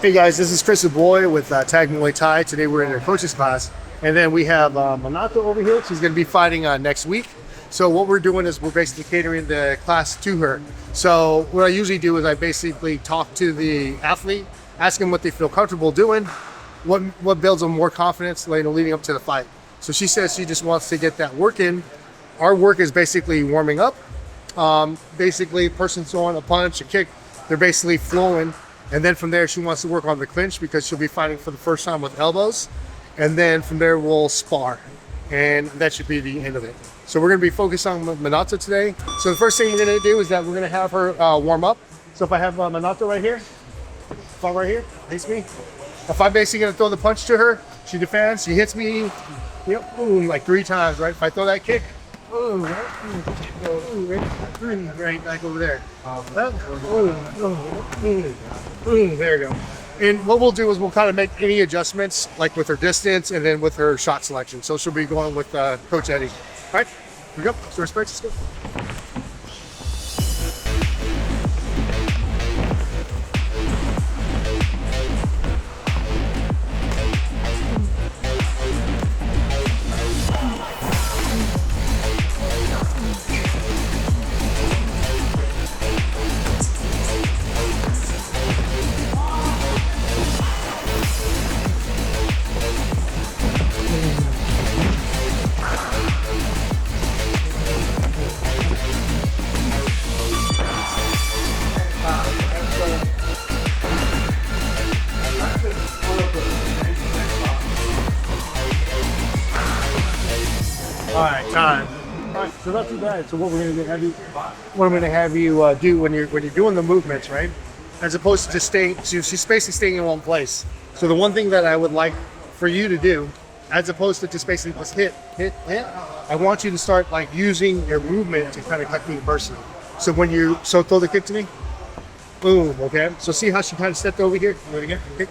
Hey guys, this is Chris Boy with TAG Muay Thai. Today we're in a coach's class, and then we have Manato over here. She's going to be fighting next week. So what we're doing is we're basically catering the class to her. So what I usually do is I basically talk to the athlete, ask them what they feel comfortable doing, what builds them more confidence leading up to the fight. So she says she just wants to get that work in. Our work is basically warming up. Basically, person's throwing a punch, a kick, they're basically flowing. And then from there, she wants to work on the clinch because she'll be fighting for the first time with elbows. And then from there, we'll spar. And that should be the end of it. So we're going to be focused on Manato today. So the first thing you're going to do is that we're going to have her warm up. So if I have Manato right here, if I'm right here, face me. If I'm basically going to throw the punch to her, she defends, she hits me, boom, like 3 times, right? If I throw that kick, boom, right back over there. There you go. And what we'll do is we'll kind of make any adjustments, like with her distance and then with her shot selection. So she'll be going with Coach Eddie. All right, here we go. So respect, let's go. All right, time. All right, so not too bad. So what I'm going to have you do when you're doing the movements, right? As opposed to just staying, she's basically staying in one place. So the one thing that I would like for you to do, as opposed to just basically just hit, I want you to start like using your movement to kind of cut through the person. So so throw the kick to me. Boom. Okay. So see how she kind of stepped over here. Do it again. Kick.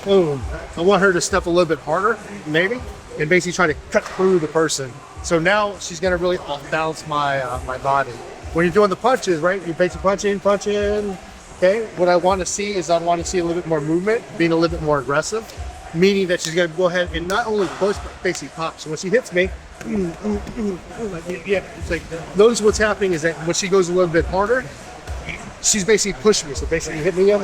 Boom. I want her to step a little bit harder, maybe, and basically try to cut through the person. So now she's gonna really off balance my body. When you're doing the punches, right? You basically punch in. Okay. What I want to see is a little bit more movement, being a little bit more aggressive, meaning that she's gonna go ahead and not only push but basically pop. So when she hits me, it's like notice what's happening is that when she goes a little bit harder, she's basically pushing me. So basically hit me up.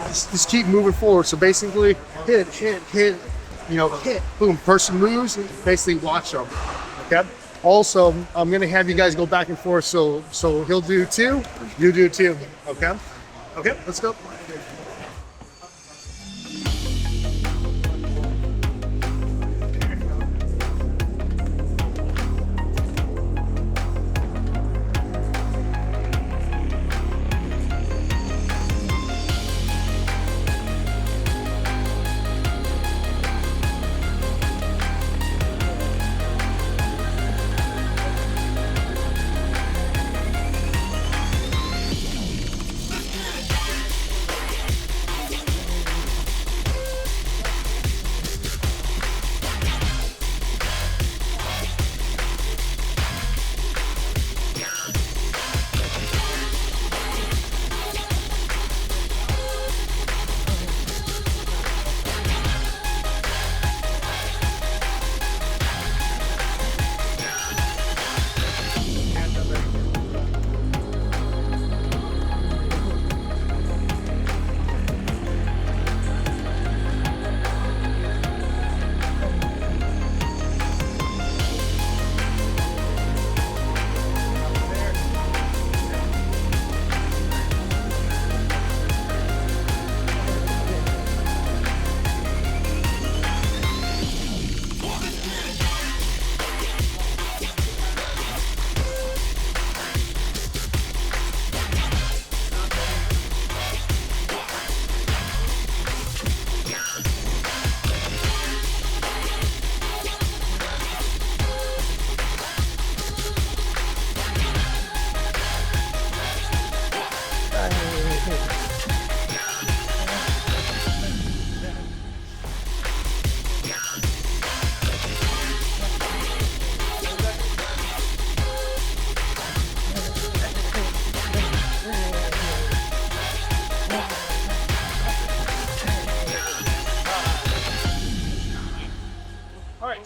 Just keep moving forward. So basically hit, hit, boom, person moves, basically watch them. Okay. Also, I'm gonna have you guys go back and forth. So he'll do 2, you do 2. Okay. Okay, let's go.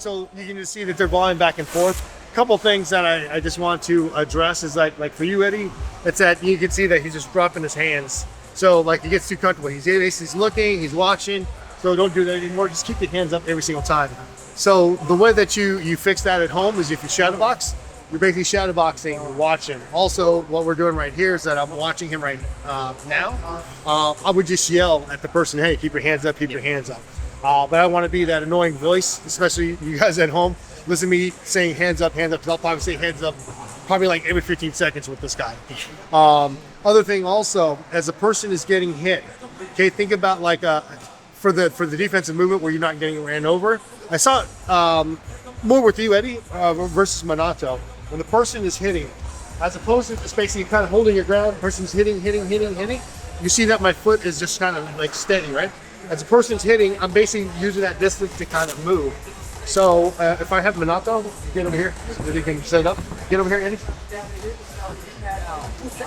so you can just see that they're volleying back and forth. A couple things that I just want to address is like for you, Eddie, it's that you can see that he's just dropping his hands. So like he gets too comfortable. He's looking, he's watching. So don't do that anymore. Just keep your hands up every single time. So the way that you fix that at home is if you shadow box, you're basically shadow boxing, watching. Also, what we're doing right here is that I'm watching him right now. I would just yell at the person, hey, keep your hands up, keep your hands up. But I want to be that annoying voice, especially you guys at home. Listen to me saying hands up, because I'll probably say hands up probably like every 15 seconds with this guy. Other thing also, as a person is getting hit, okay, think about like for the defensive movement where you're not getting ran over. I saw it more with you, Eddie, versus Minato. When the person is hitting, as opposed to just basically kind of holding your ground, the person's hitting, you see that my foot is just kind of like steady, right? As a person's hitting, I'm basically using that distance to kind of move. So if I have Minato, get over here so that he can set it up. Get over here, Eddie.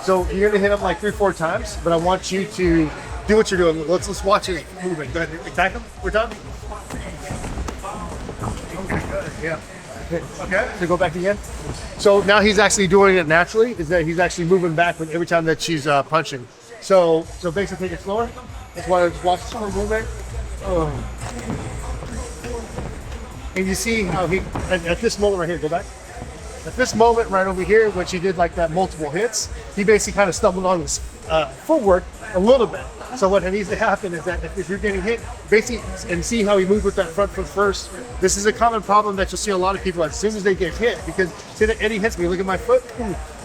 So you're gonna hit him like 3 or 4 times, but I want you to do what you're doing. Let's watch it moving. Go ahead, attack him. We're done. Okay, good. Yeah. Okay. So go back again. So now he's actually doing it naturally. Is that he's actually moving back with every time that she's punching. So basically take it slower. That's why I just watch the movement. Oh. And you see how he at this moment right here. Go back. At this moment right over here, when she did like that multiple hits, he basically kind of stumbled on his footwork a little bit. So what needs to happen is that if you're getting hit, basically, and see how he moved with that front foot first. This is a common problem that you'll see a lot of people as soon as they get hit, because see that Eddie hits me, look at my foot,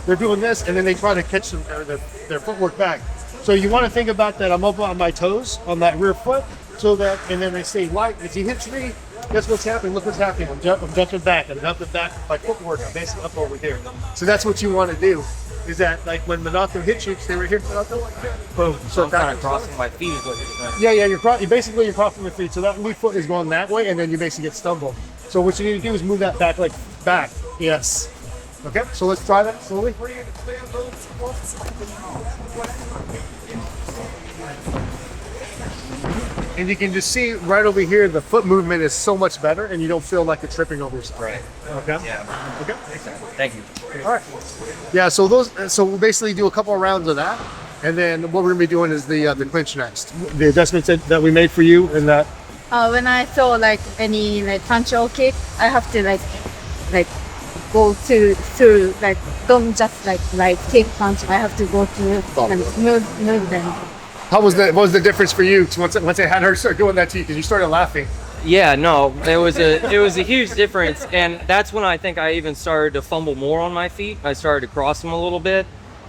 they're doing this, and then they try to catch their footwork back. So you want to think about that. I'm up on my toes on that rear foot, so that, and then they stay light. If he hits me, guess what's happening? Look what's happening. I'm jumping back. I'm jumping back. My footwork, I'm basically up over here. So that's what you want to do. Is that like when Minato hits you, stay right here, Minato? Boom. So I'm kind of crossing my feet is what you're saying. Yeah, you're crossing your feet. So that lead foot is going that way, and then you basically get stumbled. So what you need to do is move that back, like back. Yes. Okay, so let's try that slowly. And you can just see right over here, the foot movement is so much better, and you don't feel like you're tripping over yourself. Right. Okay. Yeah. Okay. Thank you. All right. Yeah. So we'll basically do a couple of rounds of that, and then what we're gonna be doing is the clinch next. The adjustments that we made for you, and that. When I throw like any like punch or kick, I have to like go through like don't just like kick punch. I have to go through and move them. How was that? What was the difference for you once I had her start doing that to you? Because you started laughing. Yeah, no, it was a huge difference, and that's when I think I even started to fumble more on my feet. I started to cross them a little bit,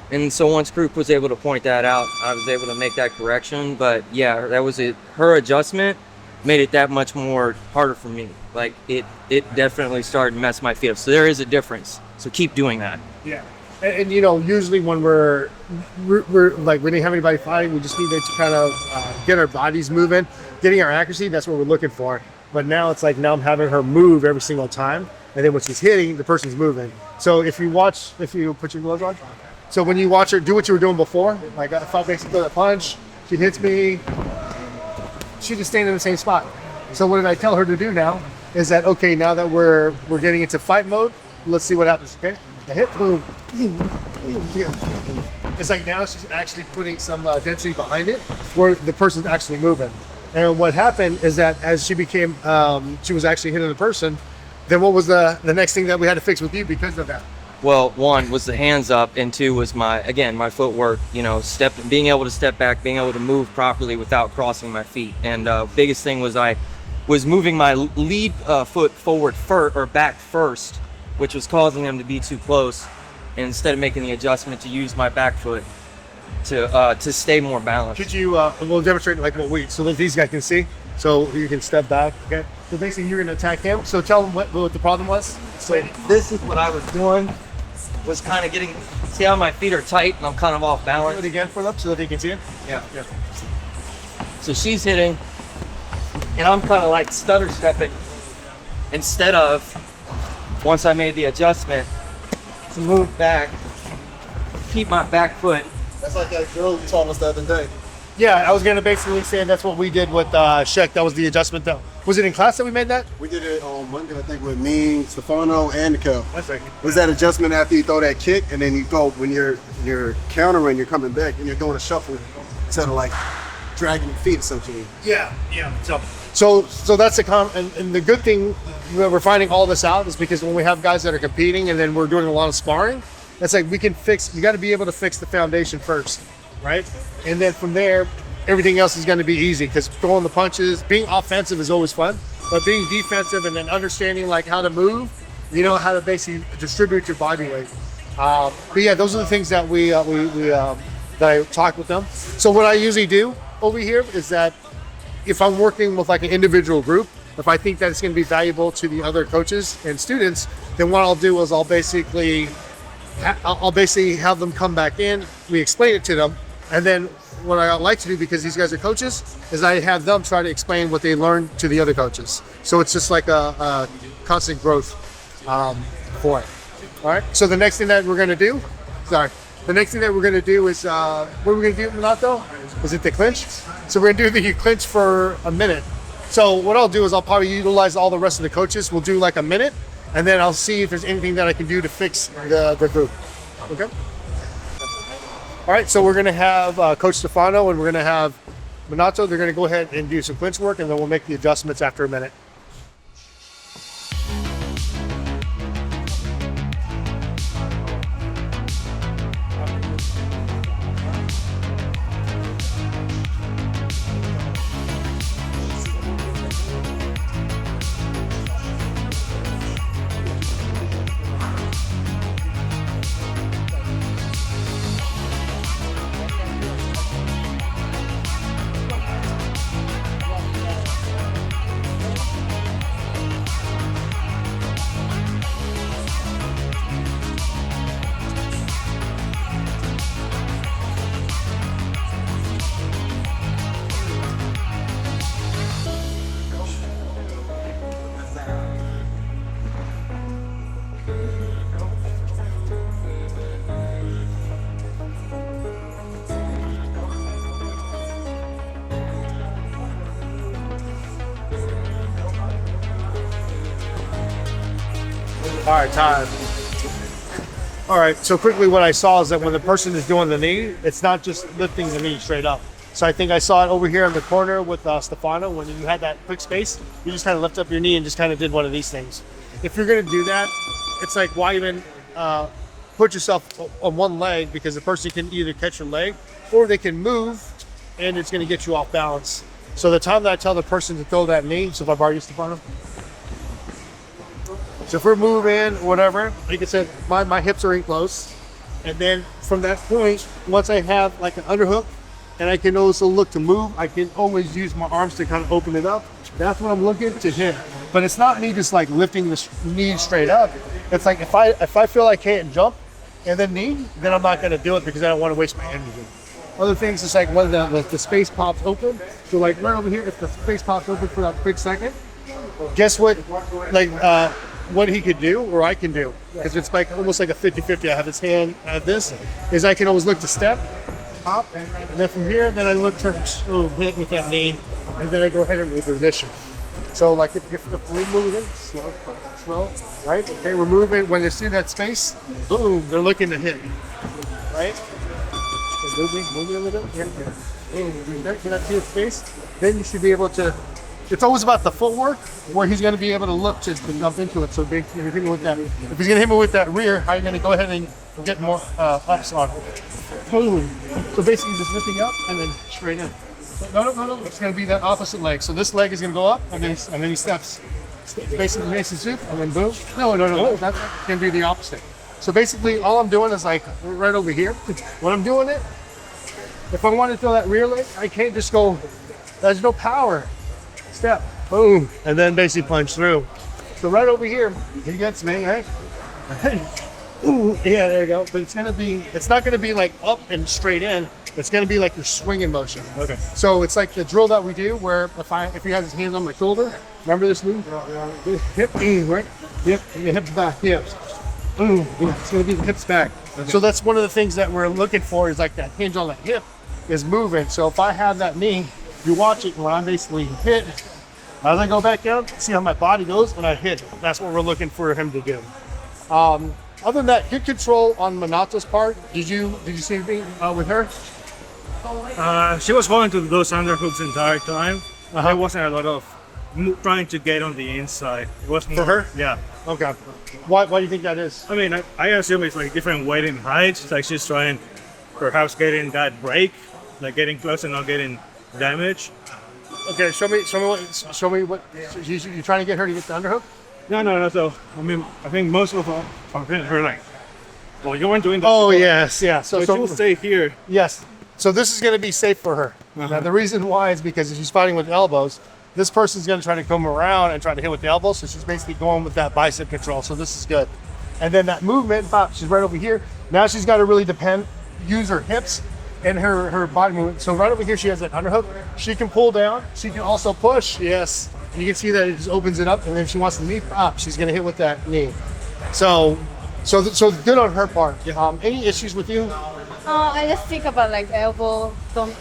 and so once Group was able to point that out, I was able to make that correction. But yeah, that was it. Her adjustment made it that much more harder for me. Like it definitely started to mess my feet up. So there is a difference. So keep doing that. Yeah. And you know, usually when we're like, we didn't have anybody fighting, we just needed to kind of get our bodies moving, getting our accuracy. That's what we're looking for. But now it's like, now I'm having her move every single time, and then when she's hitting, the person's moving. So if you put your gloves on, so when you watch her do what you were doing before, like if I basically throw that punch, she hits me, she just staying in the same spot. So what did I tell her to do now? Is that okay? Now that we're getting into fight mode, let's see what happens. Okay. The hit, boom. It's like now she's actually putting some density behind it where the person's actually moving. And what happened is that as she became, she was actually hitting the person, then what was the next thing that we had to fix with you because of that? Well, 1 was the hands up, and 2 was my footwork, you know, being able to step back, being able to move properly without crossing my feet. And biggest thing was I was moving my lead foot forward back first, which was causing them to be too close. And instead of making the adjustment to use my back foot to stay more balanced. Could you, we'll demonstrate like so that these guys can see. So you can step back, okay? So basically you're gonna attack him. So tell them what the problem was. So this is what I was doing, was kind of getting, see how my feet are tight and I'm kind of off balance. Do it again for them so that they can see it. Yeah. So she's hitting, and I'm kind of like stutter stepping instead of, once I made the adjustment, to move back, keep my back foot. That's like that girl you told us the other day. Yeah, I was gonna basically say that's what we did with Sheck. That was the adjustment that Was it in class that we made that? We did it on Monday, I think, with me, Stefano, and Nico. That's right. Was that adjustment after you throw that kick, and then you go when you're countering, you're coming back, and you're doing a shuffle instead of like dragging your feet essentially. Yeah. So that's and the good thing that we're finding all this out is because when we have guys that are competing and then we're doing a lot of sparring, it's like we got to be able to fix the foundation first, right? And then from there, everything else is going to be easy because throwing the punches, being offensive is always fun, but being defensive and then understanding like how to move, how to basically distribute your body weight. But yeah, those are the things that we that I talk with them. So what I usually do over here is that if I'm working with like an individual group, if I think that it's going to be valuable to the other coaches and students, then what I'll do is I'll basically have them come back in, we explain it to them, and then what I like to do, because these guys are coaches, is I have them try to explain what they learned to the other coaches. So it's just like a constant growth for it. All right. So the next thing that we're going to do, is, what are we going to do, Minato? Is it the clinch? So we're going to do the clinch for a minute. So what I'll do is I'll probably utilize all the rest of the coaches. We'll do like a minute, and then I'll see if there's anything that I can do to fix the group. Okay? All right, so we're going to have Coach Stefano and we're going to have Minato. They're going to go ahead and do some clinch work, and then we'll make the adjustments after a minute. All right, time. All right, so quickly what I saw is that when the person is doing the knee, it's not just lifting the knee straight up. So I think I saw it over here in the corner with Stefano. When you had that quick space, you just kind of lift up your knee and just kind of did one of these things. If you're gonna do that, it's like, why even put yourself on one leg, because the person can either catch your leg or they can move and it's gonna get you off balance. So the time that I tell the person to throw that knee, so if I borrow you, Stefano. So if we're moving, whatever, like I said, my hips are in close. And then from that point, once I have like an underhook and I can also look to move, I can always use my arms to kind of open it up. That's what I'm looking to hit. But it's not me just like lifting the knee straight up. It's like if I feel I can't jump and then knee, then I'm not gonna do it because I don't want to waste my energy. Other things, it's like when the space pops open. So like right over here, if the space pops open for that quick second, guess what? Like, what he could do or I can do, because it's like almost like a 50-50. I have his hand at this, is I can always look to step, hop, and then from here, then I look to hit with that knee, and then I go ahead and reposition. So like if we're moving, slow, right? Okay, we're moving, when they see that space, boom, they're looking to hit, right? Moving a little bit, here. Boom, can I see the space? Then you should be able to, it's always about the footwork, where he's going to be able to look to jump into it. So if he's going to hit me with that rear, how are you going to go ahead and get more ups on it? Boom. So basically just lifting up and then straight in. No. It's going to be that opposite leg. So this leg is going to go up and then he steps. Basically makes soup and then boom. No. That's going to be the opposite. So basically all I'm doing is like right over here. When I'm doing it, if I want to throw that rear leg, I can't just go, there's no power. Step, boom, and then basically punch through. So right over here, he gets me, right? Yeah, there you go. But it's not gonna be like up and straight in. It's gonna be like your swinging motion. Okay. So it's like the drill that we do, where if he has his hands on my shoulder, remember this move? Hip, right? Hip, and your hips back, hips. It's gonna be the hips back. Okay. So that's one of the things that we're looking for, is like that hinge on the hip is moving. So if I have that knee, you watch it when I basically hit, As I go back down, see how my body goes when I hit. That's what we're looking for him to do. Other than that, good control on Manato's part. Did you see anything with her? She was going to those underhooks the entire time. There wasn't a lot of trying to get on the inside. It was more, For her? Yeah. Okay. Why do you think that is? I mean, I assume it's like different weight and height. It's like she's trying, perhaps getting that break, like getting close and not getting damage. Okay, show me what you trying to get her to get the underhook? No. So I mean, I think most of her like, well, you weren't doing that. Oh before. yes, yeah. So she'll stay here. Yes. So this is going to be safe for her. Now the reason why is because if she's fighting with elbows, this person's going to try to come around and try to hit with the elbows. So she's basically going with that bicep control. So this is good. And then that movement, pop, she's right over here. Now she's got to really use her hips and her body movement. So right over here, she has that underhook. She can pull down. She can also push. Yes. And you can see that it just opens it up. And then if she wants to knee pop, she's going to hit with that knee. So good on her part. Any issues with you? I just think about like elbow, don't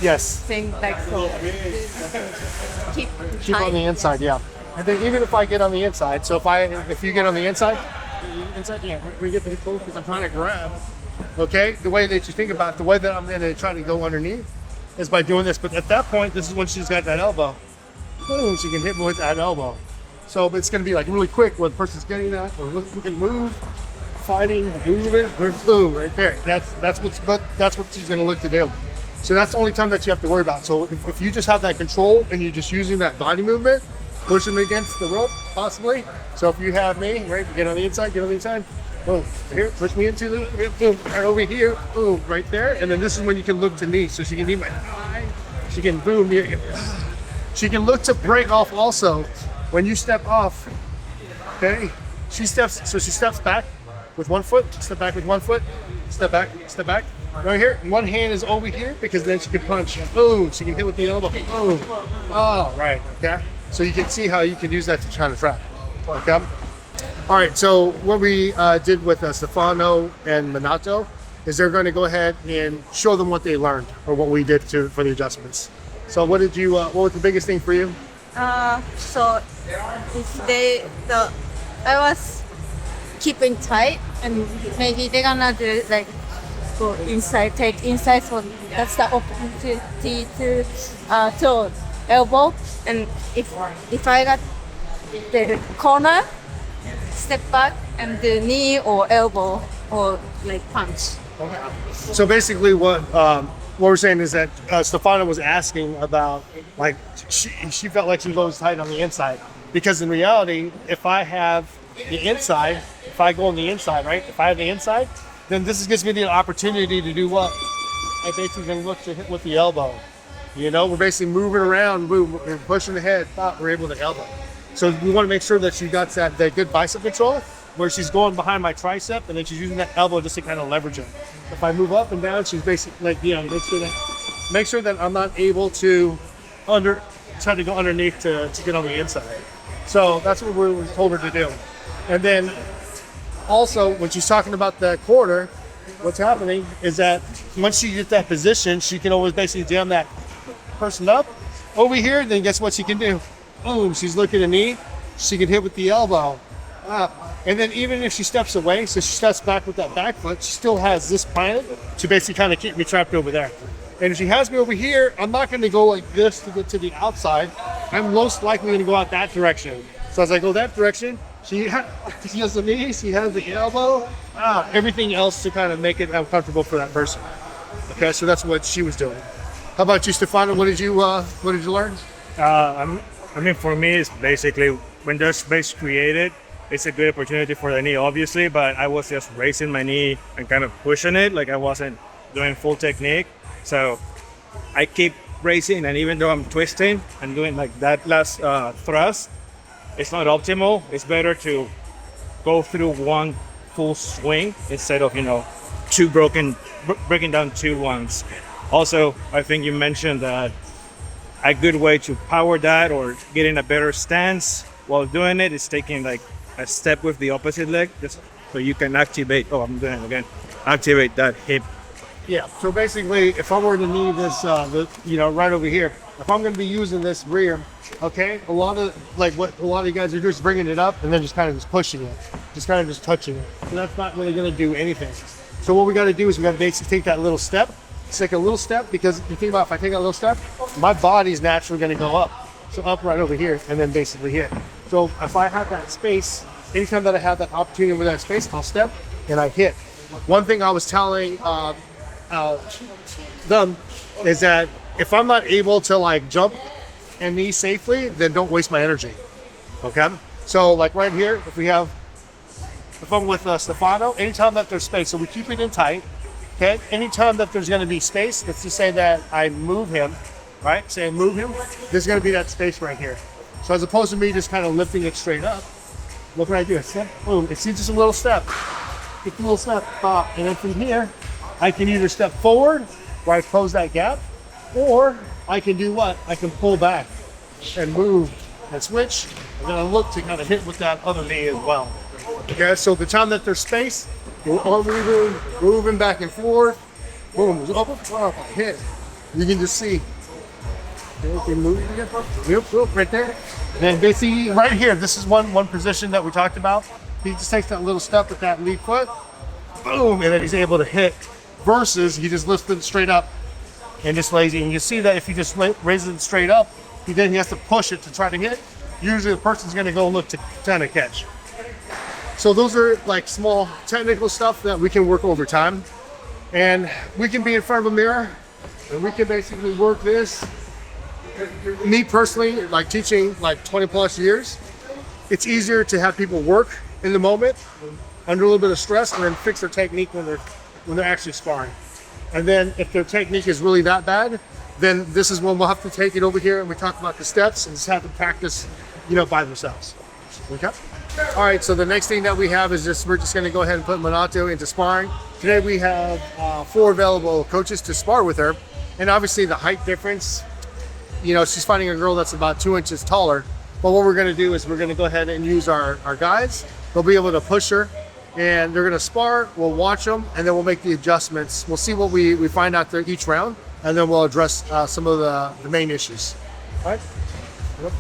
Yes. think like so. Keep Keep on tight. the inside, yeah. And then even if I get on the inside, so if you get on the inside, yeah, we get the close because I'm trying to grab. Okay, the way that you think about it, the way that I'm going to try to go underneath is by doing this. But at that point, this is when she's got that elbow. Boom, she can hit me with that elbow. So it's going to be like really quick when the person's getting that, or we can move, fighting, moving, boom, right there. That's what she's going to look to do. So that's the only time that you have to worry about. So if you just have that control and you're just using that body movement, pushing against the rope, possibly. So if you have me, right, get on the inside, boom, here, push me into the, boom, right over here, boom, right there. And then this is when you can look to knee. So she can knee my thigh, she can boom, she can look to break off also. When you step off, okay, she steps back with one foot, step back with one foot, step back. Right here, one hand is over here because then she can punch. Boom, she can hit with the elbow. Boom. Oh, right, okay. So you can see how you can use that to try to trap. Okay. All right, so what we did with Stefano and Minato is they're going to go ahead and show them what they learned or what we did for the adjustments. So what was the biggest thing for you? So if I was keeping tight, and maybe they're gonna do like go inside, take inside. So that's the opportunity to throw elbow. And if I got the corner, step back and do knee or elbow or like punch. So basically, what we're saying is that Stefano was asking about, like, she felt like she was always tight on the inside, because in reality, if I have the inside, if I go on the inside, right? If I have the inside, then this gives me the opportunity to do what? I basically can look to hit with the elbow. You know, we're basically moving around, we're pushing the head, we're able to elbow. So we want to make sure that she got that good bicep control, where she's going behind my tricep and then she's using that elbow just to kind of leverage it. If I move up and down, she's basically like, make sure that I'm not able to try to go underneath to get on the inside. So that's what we told her to do. And then also when she's talking about the quarter, what's happening is that once she gets that position, she can always basically jam that person up over here. Then guess what she can do? Boom, she's looking at knee. She can hit with the elbow. And then even if she steps away, so she steps back with that back foot, she still has this planted to basically kind of keep me trapped over there. And if she has me over here, I'm not going to go like this to get to the outside. I'm most likely going to go out that direction. So as I go that direction, she has the knee, she has the elbow, everything else to kind of make it uncomfortable for that person. Okay, so that's what she was doing. How about you, Stefano? What did you learn? I mean, for me, it's basically when there's space created, it's a good opportunity for the knee, obviously, but I was just raising my knee and kind of pushing it, like I wasn't doing full technique. So I keep raising, and even though I'm twisting and doing like that last thrust, it's not optimal. It's better to go through one full swing instead of, breaking down two ones. Also, I think you mentioned that a good way to power that or get in a better stance while doing it is taking like a step with the opposite leg, just so you can activate, activate that hip Yeah. So basically, if I were to need this, right over here, if I'm going to be using this rear, okay, a lot of what a lot of you guys are doing is bringing it up and then just kind of just pushing it, just kind of just touching it. So that's not really going to do anything. So what we got to do is we got to basically take that little step. It's like a little step because if you think about if I take that little step, my body's naturally going to go up. So up right over here and then basically hit. So if I have that space, anytime that I have that opportunity with that space, I'll step and I hit. One thing I was telling them is that if I'm not able to like jump and knee safely, then don't waste my energy. Okay. So like right here, if I'm with Stefano, anytime that there's space, so we keep it in tight. Okay. Anytime that there's going to be space, let's just say that I move him, right? Say I move him, there's going to be that space right here. So as opposed to me just kind of lifting it straight up, look what I do. Step, boom. It's just a little step. Just a little step, and then from here, I can either step forward, where I close that gap, or I can do what? I can pull back and move and switch, and then I look to kind of hit with that other knee as well. Okay, so the time that there's space, we're all moving back and forth, boom, hit. You can just see. Okay, move again. Yep, right there. And then basically right here, this is one position that we talked about. He just takes that little step with that lead foot, boom, and then he's able to hit. Versus he just lifts it straight up and just lays it. And you see that if he just raises it straight up, he has to push it to try to hit. Usually the person's going to go look to kind of catch. So those are like small technical stuff that we can work over time. And we can be in front of a mirror and we can basically work this. Me personally, like teaching like 20 plus years, it's easier to have people work in the moment under a little bit of stress and then fix their technique when they're actually sparring. And then if their technique is really that bad, then this is when we'll have to take it over here and we talk about the steps and just have them practice, by themselves. Okay? All right, so the next thing that we have is we're just gonna go ahead and put Minato into sparring. Today we have 4 available coaches to spar with her. And obviously the height difference, she's fighting a girl that's about 2 inches taller. But what we're gonna do is we're gonna go ahead and use our guys. They'll be able to push her and they're gonna spar, we'll watch them, and then we'll make the adjustments. We'll see what we find out there each round, and then we'll address some of the main issues. All right? Yep.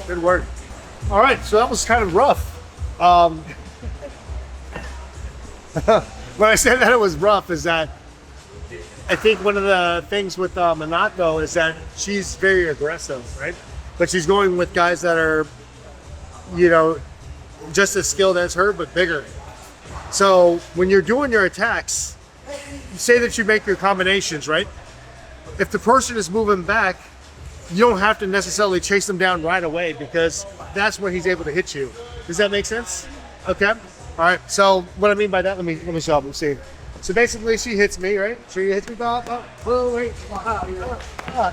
Good work. All right, so that was kind of rough. When I said that it was rough, is that I think one of the things with Manat though is that she's very aggressive, right? But she's going with guys that are, you know, just as skilled as her, but bigger. So when you're doing your attacks, say that you make your combinations, right? If the person is moving back, you don't have to necessarily chase them down right away because that's when he's able to hit you. Does that make sense? Okay. All right. So what I mean by that, let me show up and see. So basically, she hits me, right? She hits me,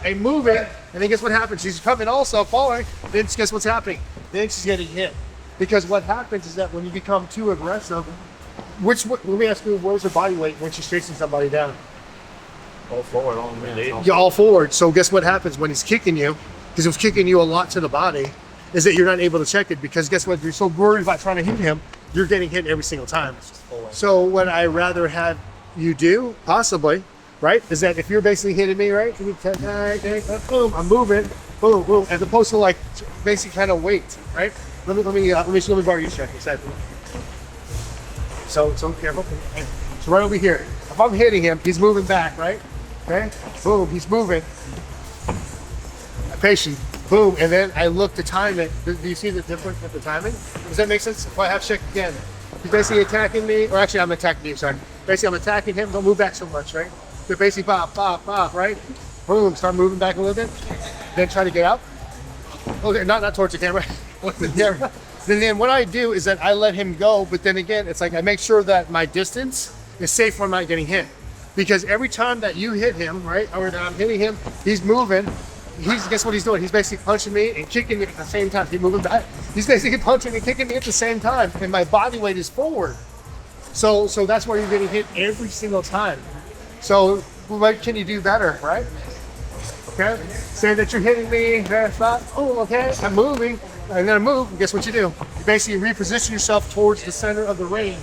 and moving, and then guess what happens? She's coming also, falling. Then guess what's happening? Then she's getting hit. Because what happens is that when you become too aggressive, let me ask you, where's her body weight when she's chasing somebody down? All forward, all in. You're all forward. So guess what happens when he's kicking you? Because he was kicking you a lot to the body, is that you're not able to check it. Because guess what? You're so worried about trying to hit him, you're getting hit every single time. So what I rather have you do, possibly, right, is that if you're basically hitting me, right, boom, I'm moving, boom, boom, as opposed to like basically kind of wait, right? Let me borrow your check. Exactly. So careful. So right over here. If I'm hitting him, he's moving back, right? Okay. Boom. He's moving. Patient. Boom. And then I look to time it. Do you see the difference with the timing? Does that make sense? If I have check again, he's basically attacking me, or actually I'm attacking you. Sorry. Basically, I'm attacking him. Don't move back so much, right? So basically, pop, right? Boom. Start moving back a little bit. Then try to get out. Okay, not towards the camera. And then what I do is that I let him go, but then again, it's like I make sure that my distance is safe when I'm not getting hit. Because every time that you hit him, right, or that I'm hitting him, he's moving. Guess what he's doing? He's basically punching me and kicking me at the same time. He's moving back. He's basically punching and kicking me at the same time, and my body weight is forward. So that's why you're getting hit every single time. So what can you do better, right? Okay. Say that you're hitting me. Oh, okay. I'm moving. And then I move, and guess what you do? You basically reposition yourself towards the center of the ring.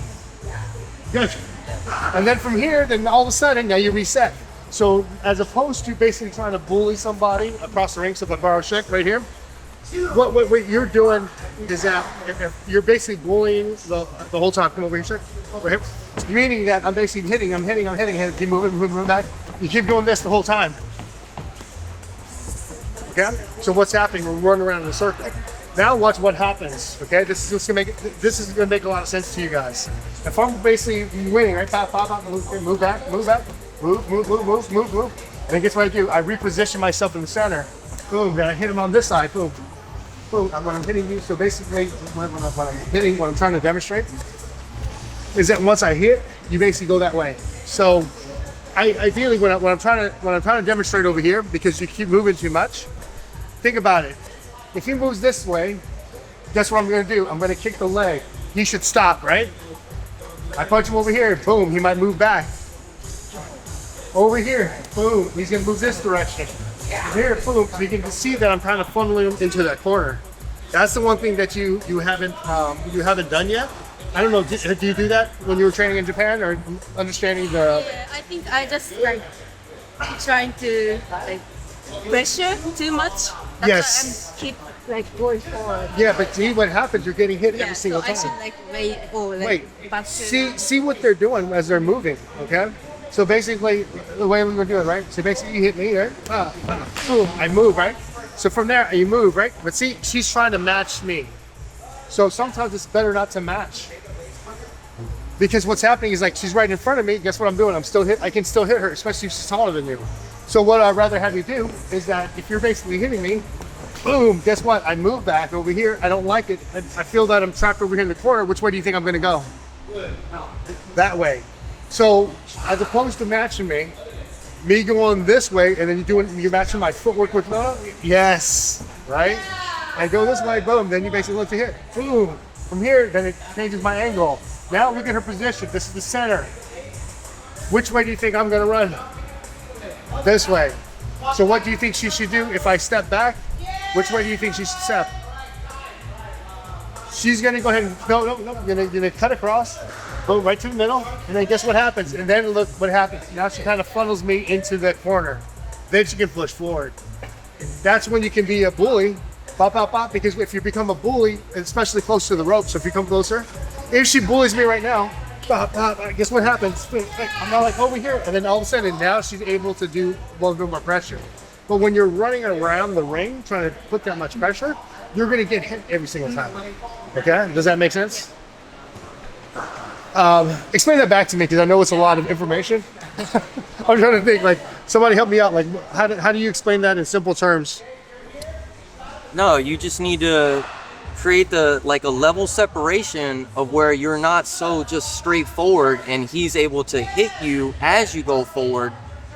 Good. And then from here, then all of a sudden, now you reset. So as opposed to basically trying to bully somebody across the ring, so if I borrow a check right here, what you're doing is that if you're basically bullying the whole time. Come over here, check. Over here. Meaning that I'm basically hitting, keep moving back. You keep doing this the whole time. Okay? So what's happening? We're running around in a circle. Now watch what happens. Okay, this is gonna make a lot of sense to you guys. If I'm basically winning, right? Pop, move back, move. And then guess what I do? I reposition myself in the center. Boom, then I hit him on this side. Boom, boom. When I'm hitting you, so basically when I'm hitting, what I'm trying to demonstrate is that once I hit, you basically go that way. So ideally, when I'm trying to demonstrate over here, because you keep moving too much, think about it. If he moves this way, guess what I'm going to do? I'm going to kick the leg. He should stop, right? I punch him over here. Boom. He might move back. Over here. Boom. He's going to move this direction. Here. Boom. So you can see that I'm kind of funneling him into that corner. That's the one thing that you haven't done yet. I don't know. Do you do that when you were training in Japan, or understanding the? Yeah, I think I just like trying to like pressure too much. That's Yes. why I'm keep like going forward. Yeah, but see what happens? You're getting hit Yeah, every single so I time. should like wait. Back to See what they're doing as they're moving, okay? So basically, the way we were doing, right? So basically, you hit me, right? Boom, I move, right? So from there, you move, right? But see, she's trying to match me. So sometimes it's better not to match. Because what's happening is like, she's right in front of me. Guess what I'm doing? I can still hit her, especially if she's taller than you. So what I'd rather have you do is that if you're basically hitting me, boom, guess what? I move back over here. I don't like it. I feel that I'm trapped over here in the corner. Which way do you think I'm going to go? That way. So as opposed to matching me going this way, and then you're matching my footwork with yes, right? I go this way, boom. Then you basically look to hit, boom. From here, then it changes my angle. Now look at her position. This is the center. Which way do you think I'm going to run? This way. So what do you think she should do if I step back? Which way do you think she should step? She's gonna go ahead and gonna cut across, go right to the middle, and then guess what happens? And then look what happens. Now she kind of funnels me into the corner. Then she can push forward. That's when you can be a bully. Pop, because if you become a bully, especially close to the rope, so if you come closer, if she bullies me right now, Guess what happens? I'm not like over here, and then all of a sudden now she's able to do a little bit more pressure. But when you're running around the ring trying to put that much pressure, you're going to get hit every single time. Okay, does that make sense? Explain that back to me because I know it's a lot of information. I'm trying to think, like, somebody help me out. Like, how do you explain that in simple terms? No, you just need to create a level separation of where you're not so just straightforward and he's able to hit you as you go forward.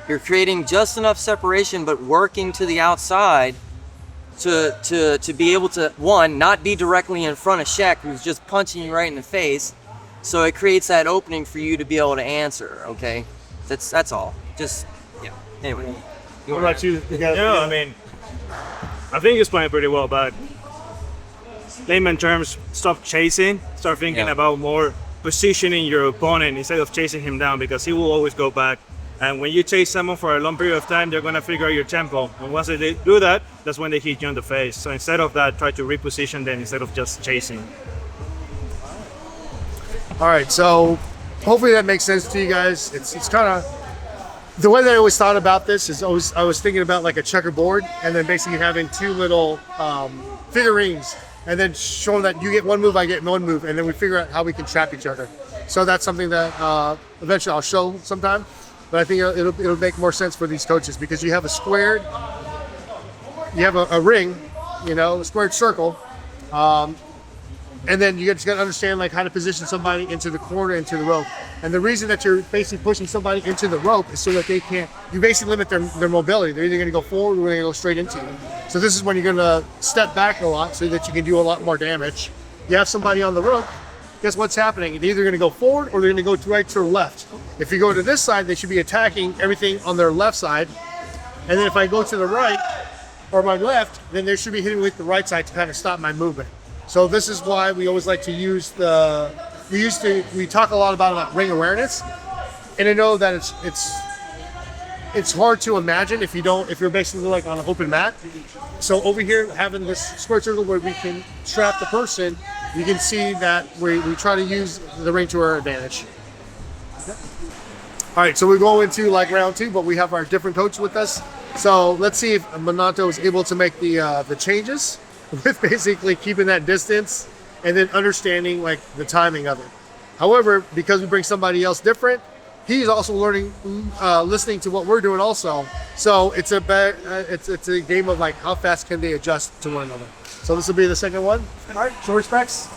You're creating just enough separation, but working to the outside to be able to, one, not be directly in front of Shaq, who's just punching you right in the face. So it creates that opening for you to be able to answer. Okay, that's all. Just yeah. Anyway, What about you? Yeah, I mean, I think he's playing pretty well, but layman terms, stop chasing, start thinking about more positioning your opponent instead of chasing him down, because he will always go back. And when you chase someone for a long period of time, they're going to figure out your tempo. And once they do that, that's when they hit you in the face. So instead of that, try to reposition them instead of just chasing. All right, so hopefully that makes sense to you guys. It's kind of the way that I always thought about this is I was thinking about like a checkerboard, and then basically having two little figurines, and then showing that you get one move, I get one move, and then we figure out how we can trap each other. So that's something that eventually I'll show sometime. But I think it'll make more sense for these coaches because you have a squared, you have a ring, a squared circle, and then you just got to understand like how to position somebody into the corner, into the rope. And the reason that you're basically pushing somebody into the rope is so that they can't. You basically limit their mobility. They're either going to go forward or they're going to go straight into you. So this is when you're going to step back a lot so that you can do a lot more damage. You have somebody on the rope. Guess what's happening? They're either going to go forward or they're going to go to right to left. If you go to this side, they should be attacking everything on their left side. And then if I go to the right or my left, then they should be hitting with the right side to kind of stop my movement. So this is why we always like to use we talk a lot about ring awareness. And I know that it's hard to imagine if you're basically like on an open mat. So over here, having this square circle where we can trap the person, you can see that we try to use the ring to our advantage. All right, so we go into like round two, but we have our different coach with us. So let's see if Minato is able to make the changes with basically keeping that distance and then understanding like the timing of it. However, because we bring somebody else different, he's also learning, listening to what we're doing also. So it's a game of like how fast can they adjust to one another. So this will be the second one. All right, show respects.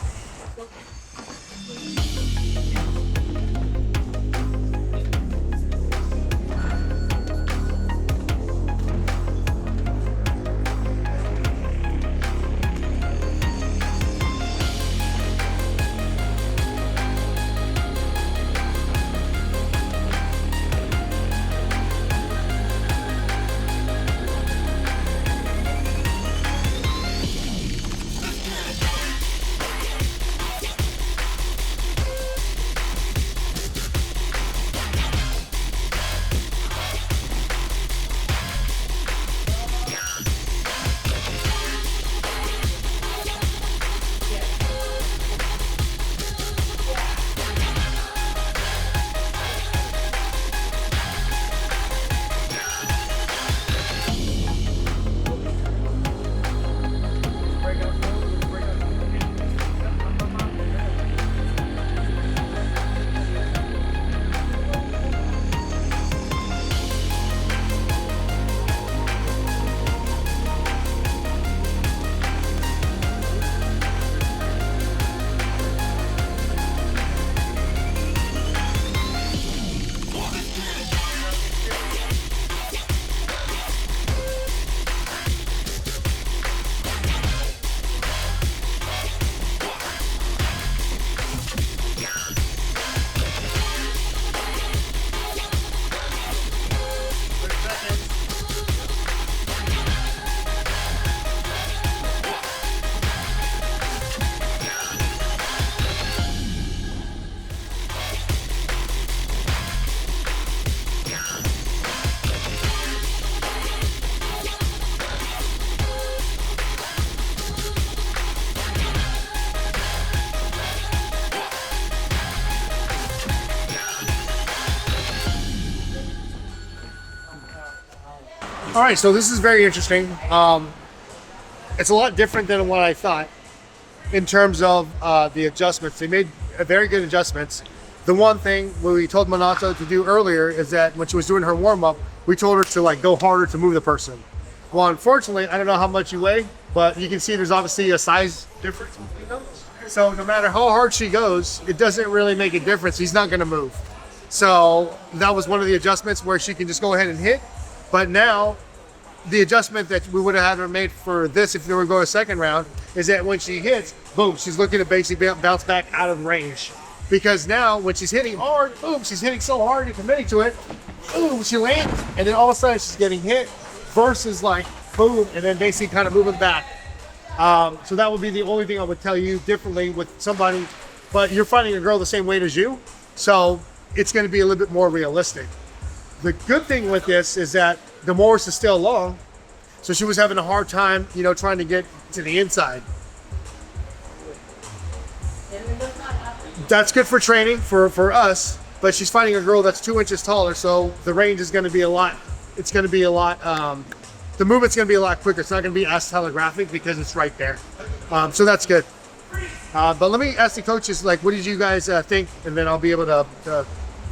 All right, so this is very interesting. It's a lot different than what I thought in terms of the adjustments. They made very good adjustments. The one thing we told Minato to do earlier is that when she was doing her warm-up, we told her to like go harder to move the person. Well, unfortunately, I don't know how much you weigh, but you can see there's obviously a size difference between them. So no matter how hard she goes, it doesn't really make a difference. He's not gonna move. So that was one of the adjustments where she can just go ahead and hit. But now, the adjustment that we would have had her made for this if they were going a second round is that when she hits, boom, she's looking to basically bounce back out of range. Because now when she's hitting hard, boom, she's hitting so hard and committing to it, boom, she lands, and then all of a sudden she's getting hit versus like boom, and then basically kind of moving back. So that would be the only thing I would tell you differently with somebody, but you're fighting a girl the same weight as you, so it's going to be a little bit more realistic. The good thing with this is that the Morris is still long, so she was having a hard time, you know, trying to get to the inside. That's good for training for us, but she's fighting a girl that's 2 inches taller, so the range is going to be a lot. It's going to be a lot. The movement's going to be a lot quicker. It's not going to be as telegraphic because it's right there. So that's good. But let me ask the coaches, like, what did you guys think, and then I'll be able to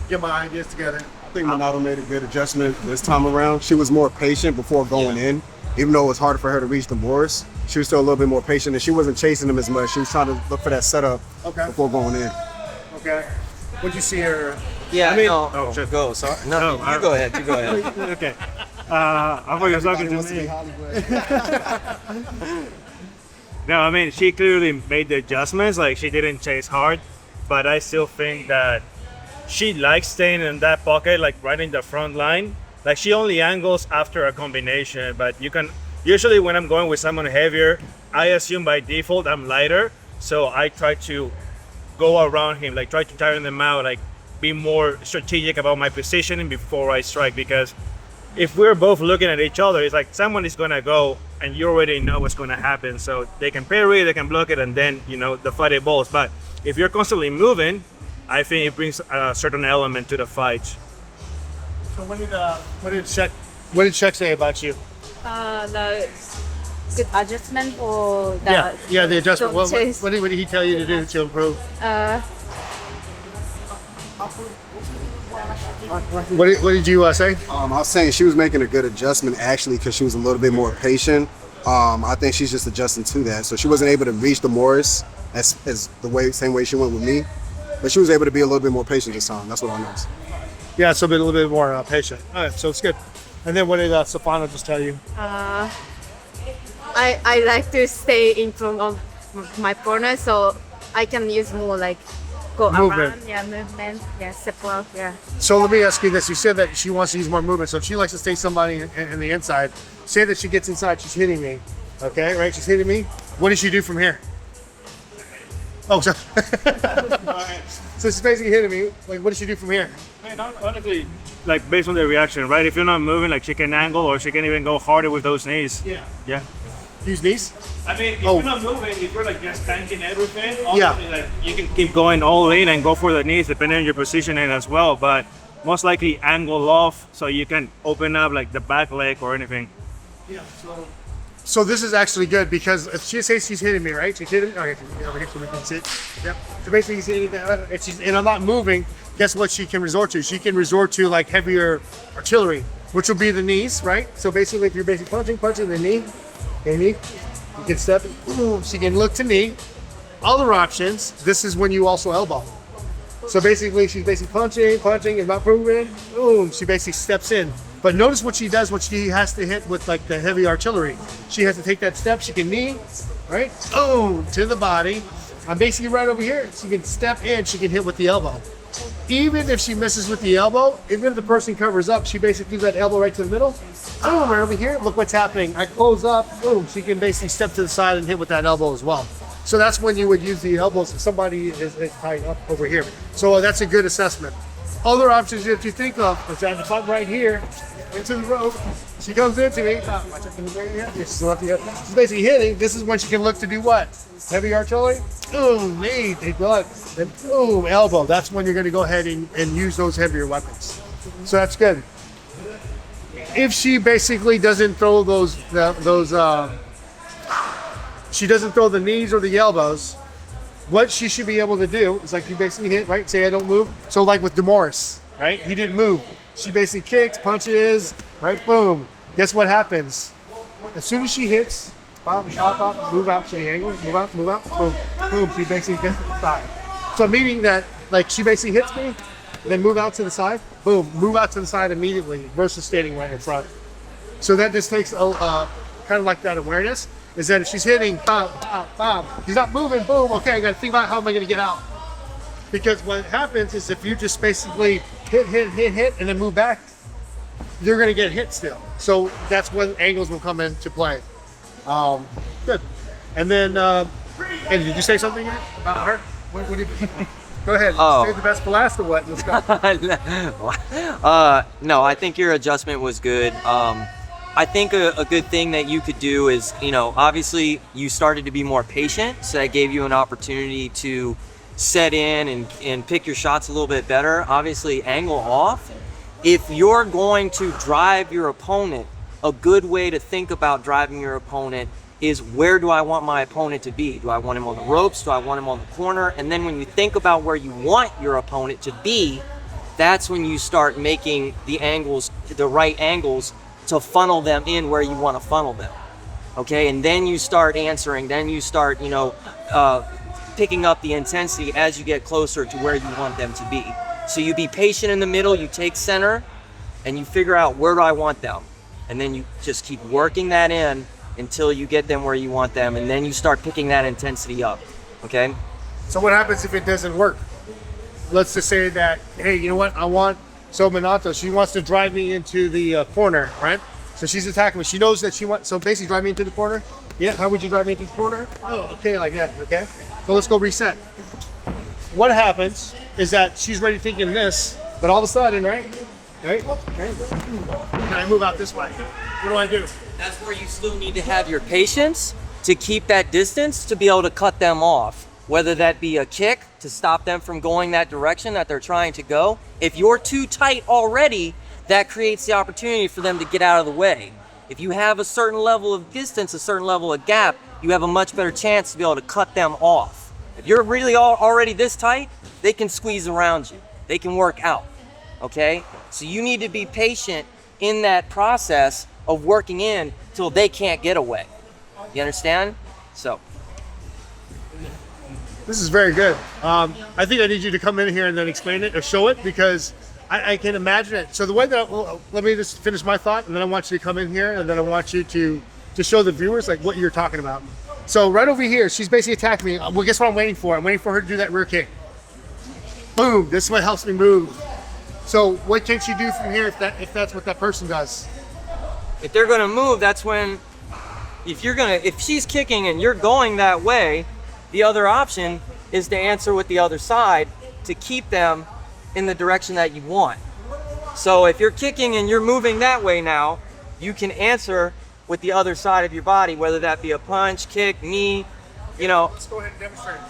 get my ideas together. I think Minato made a good adjustment this time around. She was more patient before going in. Even though it was harder for her to reach the Morris, she was still a little bit more patient, and she wasn't chasing him as much. She was trying to look for that setup before going in. Okay. What'd you see her? Yeah, I mean- no, oh, shit. go. Sorry. No, No, you go ahead. You go ahead. Okay. I thought you were talking to Wants to be me. Hollywood. No, I mean, she clearly made the adjustments. Like, she didn't chase hard, but I still think that she likes staying in that pocket, like right in the front line. Like, she only angles after a combination, but you can, usually when I'm going with someone heavier, I assume by default I'm lighter. So I try to go around him, like try to tire them out, like be more strategic about my positioning before I strike. Because if we're both looking at each other, it's like someone is gonna go and you already know what's gonna happen. So they can parry, they can block it, and then, you know, the fight evolves. But if you're constantly moving, I think it brings a certain element to the fight. So what did Shek say about you? The good adjustment or the Yeah, the adjustment. don't chase. What did he tell you to do to improve? What did you say? I was saying she was making a good adjustment actually because she was a little bit more patient. I think she's just adjusting to that. So she wasn't able to reach the Morris as same way she went with me, but she was able to be a little bit more patient this time. That's what I noticed. Yeah, so a little bit more patient. All right, so it's good. And then what did Stefano just tell you? I like to stay in front of my partner, so I can use more like go Movement. around, yeah, movement, yeah, support, yeah. So let me ask you this. You said that she wants to use more movement. So if she likes to stay somebody in the inside, say that she gets inside, she's hitting me. Okay, right? She's hitting me. What does she do from here? Oh, so, so she's basically hitting me. Like, what does she do from here? Man, honestly, like based on the reaction, right? If you're not moving, like she can angle or she can even go harder with those knees. Yeah. Yeah. Use knees? I mean, if Oh. you're not moving, if you're like just tanking everything, Yeah. obviously, like you can keep going all in and go for the knees depending on your positioning as well. But most likely angle off so you can open up like the back leg or anything. Yeah. So this is actually good because if she says she's hitting me, right? She's hitting me. Okay, over here so we can see. Yep. So basically, she's hitting me, and I'm not moving. Guess what she can resort to? She can resort to like heavier artillery, which will be the knees, right? So basically, if you're basically punching the knee, you can step. Boom. She can look to knee. Other options. This is when you also elbow. So basically, she's basically punching, and not moving. Boom. She basically steps in. But notice what she does when she has to hit with like the heavy artillery. She has to take that step. She can knee, right? Boom, to the body. I'm basically right over here. She can step in. She can hit with the elbow. Even if she misses with the elbow, even if the person covers up, she basically gives that elbow right to the middle. Boom, right over here. Look what's happening. I close up. Boom. She can basically step to the side and hit with that elbow as well. So that's when you would use the elbows if somebody is tied up over here. So that's a good assessment. Other options that you think of is that if I'm right here into the rope, she comes into me. She's basically hitting. This is when she can look to do what? Heavy artillery. Boom, knee, take blood. Then boom, elbow. That's when you're going to go ahead and use those heavier weapons. So that's good. if she basically doesn't throw she doesn't throw the knees or the elbows, what she should be able to do is like you basically hit, right? Say I don't move. So like with DeMorris, right? He didn't move. She basically kicks, punches, right? Boom. Guess what happens? As soon as she hits, pop, move out, she angles, move out, boom, boom. She basically gets to the side. So meaning that like she basically hits me, then move out to the side, boom, move out to the side immediately versus standing right in front. So that just takes kind of like that awareness. Is that if she's hitting, pop, pop, pop, she's not moving, boom, okay, I gotta think about how am I gonna get out. Because what happens is if you just basically hit, and then move back, you're gonna get hit still. So that's when angles will come into play. Good. And then, and did you say something about her? What did you, go ahead, save the best for last or what? Let's go. No, I think your adjustment was good. I think a good thing that you could do is, you know, obviously you started to be more patient, so that gave you an opportunity to set in and pick your shots a little bit better. Obviously, angle off. If you're going to drive your opponent, a good way to think about driving your opponent is where do I want my opponent to be? Do I want him on the ropes? Do I want him on the corner? And then when you think about where you want your opponent to be, that's when you start making the angles, the right angles, to funnel them in where you want to funnel them. Okay, and then you start answering, then you start, you know, picking up the intensity as you get closer to where you want them to be. So you be patient in the middle, you take center, and you figure out where do I want them. And then you just keep working that in until you get them where you want them, and then you start picking that intensity up, okay? So what happens if it doesn't work? Let's just say that, hey, you know what, so Minato, she wants to drive me into the corner, right? So she's attacking me. She knows that she wants, so basically drive me into the corner. Yeah, how would you drive me into the corner? Oh, okay, like that, okay? So let's go reset. What happens is that she's ready thinking this, but all of a sudden, right? Can I move out this way? What do I do? That's where you still need to have your patience to keep that distance to be able to cut them off. Whether that be a kick to stop them from going that direction that they're trying to go. If you're too tight already, that creates the opportunity for them to get out of the way. If you have a certain level of distance, a certain level of gap, you have a much better chance to be able to cut them off. If you're really already this tight, they can squeeze around you. They can work out, okay? So you need to be patient in that process of working in till they can't get away. You understand? So. This is very good. I think I need you to come in here and then explain it or show it because I can imagine it. So the way that, let me just finish my thought and then I want you to come in here and then I want you to show the viewers like what you're talking about. So right over here, she's basically attacking me. Well, guess what I'm waiting for? I'm waiting for her to do that rear kick. Boom, this is what helps me move. So what can she do from here if that's what that person does? If they're gonna move, that's when, if she's kicking and you're going that way, the other option is to answer with the other side to keep them in the direction that you want. So if you're kicking and you're moving that way now, you can answer with the other side of your body, whether that be a punch, kick, knee, you know. Let's go ahead and demonstrate it.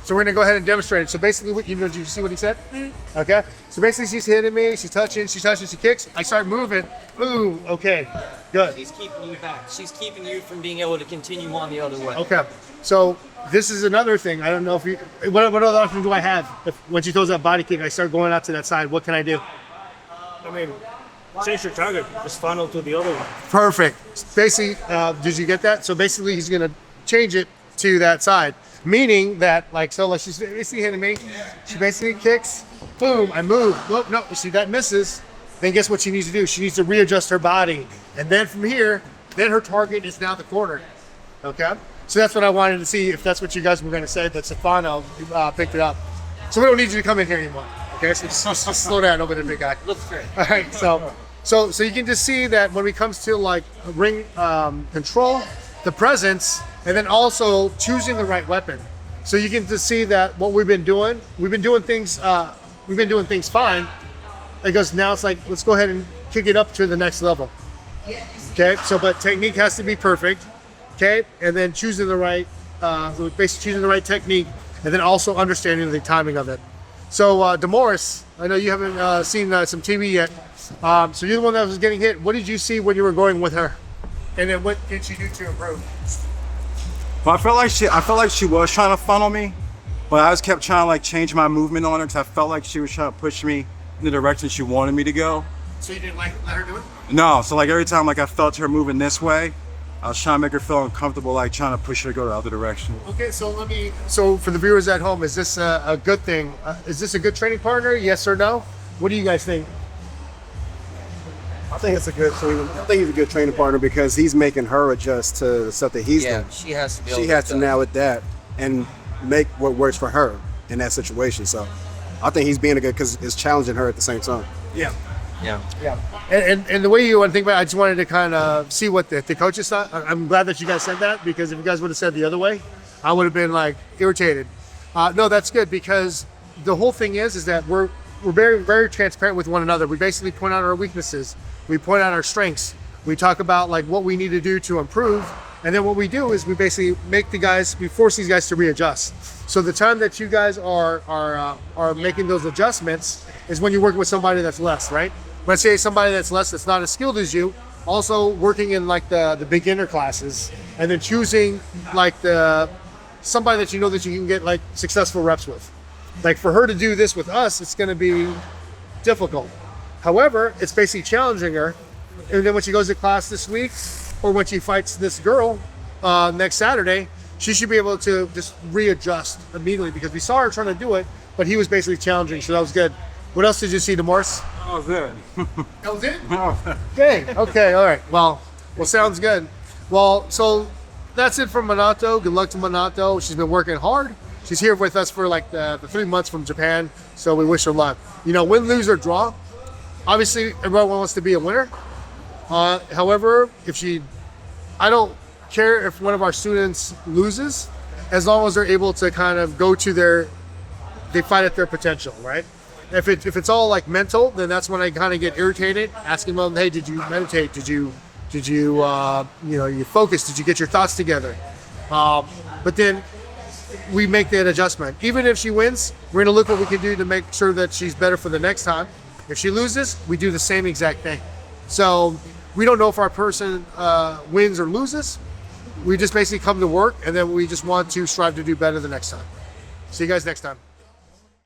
So we're gonna go ahead and demonstrate it. So basically, did you see what he said? Okay. So basically, she's hitting me, she's touching, she kicks. I start moving. Ooh, okay, good. She's keeping you back. She's keeping you from being able to continue on the other way. Okay. So this is another thing. I don't know if you, what other option do I have? When she throws that body kick, I start going out to that side. What can I do? I mean, change your target. Just funnel to the other one. Perfect. Basically, did you get that? So basically, he's gonna change it to that side. Meaning that, like, so like she's basically hitting me. She basically kicks. Boom, I move. Nope, nope. See, that misses. Then guess what she needs to do? She needs to readjust her body. And then from here, then her target is now the corner. Okay? So that's what I wanted to see, if that's what you guys were going to say, that Stefano picked it up. So we don't need you to come in here anymore. Okay? So just slow down over there, big guy. Looks great. All right, so you can just see that when it comes to like ring control, the presence, and then also choosing the right weapon. So you can just see that what we've been doing things fine. It goes, now it's like, let's go ahead and kick it up to the next level. Okay, so but technique has to be perfect. Okay, and then choosing the right, basically choosing the right technique, and then also understanding the timing of it. So Demoris, I know you haven't seen some TV yet. So you're the one that was getting hit. What did you see when you were going with her? And then what did she do to improve? Well, I felt like she was trying to funnel me, but I just kept trying to like change my movement on her because I felt like she was trying to push me in the direction she wanted me to go. So you didn't like let her do it? No, so like every time like I felt her moving this way, I was trying to make her feel uncomfortable, like trying to push her to go the other direction. Okay, so for the viewers at home, is this a good thing? Is this a good training partner? Yes or no? What do you guys think? I think it's a good training. I think he's a good training partner because he's making her adjust to the stuff that he's doing. she has to be able She has to nail it that and make what works for her in that situation. So I think he's being a good because it's challenging her at the same time. Yeah. Yeah. Yeah. And the way you want to think about it, I just wanted to kind of see what the coaches thought. I'm glad that you guys said that because if you guys would have said the other way, I would have been like irritated. No, that's good because the whole thing is that we're very, very transparent with one another. We basically point out our weaknesses. We point out our strengths. We talk about like what we need to do to improve. And then what we do is we basically we force these guys to readjust. So the time that you guys are making those adjustments is when you're working with somebody that's less, right? Let's say somebody that's less, that's not as skilled as you, also working in like the beginner classes, and then choosing like somebody that you know that you can get like successful reps with. Like for her to do this with us, it's going to be difficult. However, it's basically challenging her. And then when she goes to class this week, or when she fights this girl next Saturday, she should be able to just readjust immediately because we saw her trying to do it, but he was basically challenging, so that was good. What else did you see, Demoris? That was it. That was it? Oh. Okay, all right. Well, sounds good. Well, so that's it from Minato. Good luck to Minato. She's been working hard. She's here with us for like the 3 months from Japan, so we wish her luck. You know, win, lose, or draw. Obviously, everyone wants to be a winner. However, I don't care if one of our students loses, as long as they're able to kind of go to they fight at their potential, right? If it's all like mental, then that's when I kind of get irritated, asking them, hey, did you meditate? Did you you focus? Did you get your thoughts together? But then we make that adjustment. Even if she wins, we're gonna look what we can do to make sure that she's better for the next time. If she loses, we do the same exact thing. So we don't know if our person wins or loses. We just basically come to work, and then we just want to strive to do better the next time. See you guys next time.